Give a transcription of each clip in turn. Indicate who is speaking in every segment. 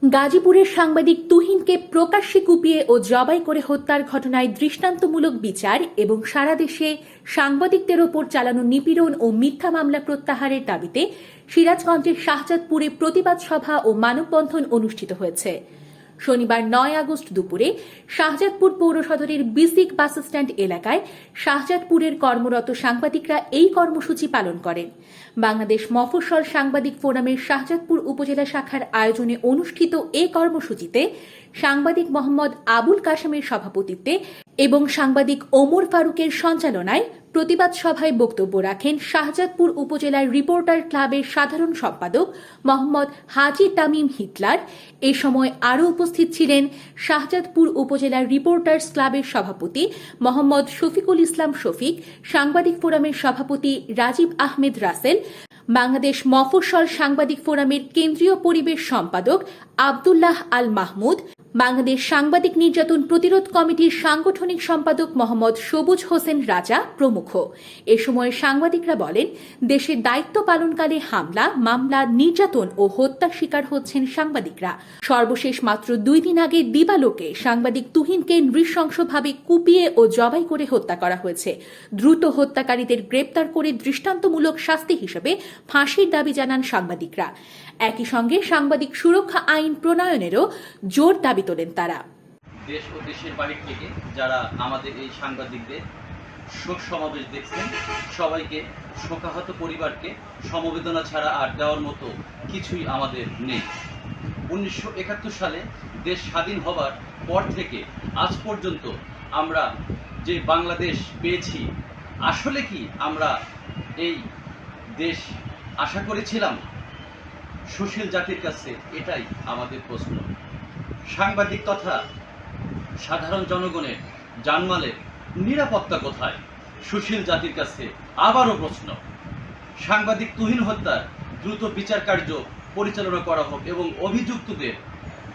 Speaker 1: গাজীপুরের সাংবাদিক তুহিনকে প্রকাশ্যে কুপিয়ে ও জবাই করে হত্যার ঘটনায় দৃষ্টান্তমূলক বিচার এবং সারা দেশে সাংবাদিকদের ওপর চালানো নিপীড়ন ও মিথ্যা মামলা প্রত্যাহারের দাবিতে সিরাজগঞ্জের শাহজাদপুরে প্রতিবাদ সভা ও মানববন্ধন অনুষ্ঠিত হয়েছে। শনিবার ৯ আগস্ট দুপুরে শাহজাদপুর পৌর সদরের বিসিক বাসস্ট্যান্ড এলাকায় শাহজাদপুরের কর্মরত সাংবাদিকরা এই কর্মসূচি পালন করেন। বাংলাদেশ মফস্বল সাংবাদিক ফোরামের শাহজাদপুর উপজেলা শাখার আয়োজনে অনুষ্ঠিত এই কর্মসূচিতে সাংবাদিক মোহাম্মদ আবুল কাশেমের সভাপতিত্বে এবং সাংবাদিক ওমর ফারুকের সঞ্চালনায় প্রতিবাদ সভায় বক্তব্য রাখেন শাহজাদপুর উপজেলার রিপোর্টার ক্লাবের সাধারণ সম্পাদক মোহাম্মদ হাজি তামিম হিটলার। এ সময় আরও উপস্থিত ছিলেন শাহজাদপুর উপজেলার রিপোর্টার্স ক্লাবের সভাপতি মোহাম্মদ শফিকুল ইসলাম শফিক, সাংবাদিক ফোরামের সভাপতি রাজীব আহমেদ রাসেল, বাংলাদেশ মফস্বল সাংবাদিক ফোরামের কেন্দ্রীয় পরিবেশ সম্পাদক আব্দুল্লাহ আল মাহমুদ, বাংলাদেশ সাংবাদিক নির্যাতন প্রতিরোধ কমিটির সাংগঠনিক সম্পাদক মোহাম্মদ সবুজ হোসেন রাজা প্রমুখ। এ সময় সাংবাদিকরা বলেন, দেশের দায়িত্ব পালনকালে হামলা, মামলা, নির্যাতন ও হত্যার শিকার হচ্ছেন সাংবাদিকরা। সর্বশেষ মাত্র 2 দিন আগে দিবালোকে সাংবাদিক তুহিনকে নৃশংসভাবে কুপিয়ে ও জবাই করে হত্যা করা হয়েছে। দ্রুত হত্যাকারীদের গ্রেপ্তার করে দৃষ্টান্তমূলক শাস্তি হিসেবে ফাঁসির দাবি জানান সাংবাদিকরা। একই সঙ্গে সাংবাদিক সুরক্ষা আইন প্রণয়নেরও জোর দাবি তোলেন তারা।
Speaker 2: দেশ ও দেশের বাহির থেকে যারা আমাদের এই সাংবাদিকদের শোক সমাবেশ দেখছেন, সবাইকে, শোকাহত পরিবারকে সমবেদনা ছাড়া আর দেওয়ার মতো কিছুই আমাদের নেই। 1971 সালে দেশ স্বাধীন হবার পর থেকে আজ পর্যন্ত আমরা যে বাংলাদেশ পেয়েছি, আসলে কি আমরা এই দেশ আশা করেছিলাম? সুশীল জাতির কাছে এটাই আমাদের প্রশ্ন। সাংবাদিক তথা সাধারণ জনগণের জানমালের নিরাপত্তা কোথায়? সুশীল জাতির কাছে আবারও প্রশ্ন। সাংবাদিক তুহিন হত্যার দ্রুত বিচার কার্য পরিচালনা করা হোক এবং অভিযুক্তদের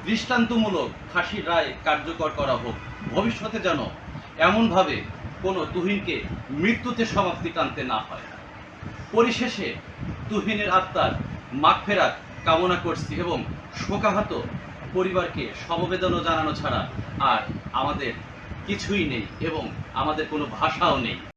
Speaker 2: দৃষ্টান্তমূলক ফাঁসির রায় কার্যকর করা হোক। ভবিষ্যতে যেন এমনভাবে কোনো তুহিনকে মৃত্যুতে সমাপ্তি টানতে না হয়। পরিশেষে তুহিনের আত্মার মাগফিরাত কামনা করছি এবং শোকাহত পরিবারকে সমবেদনা জানানো ছাড়া আর আমাদের কিছুই নেই এবং আমাদের কোনো ভাষাও নেই।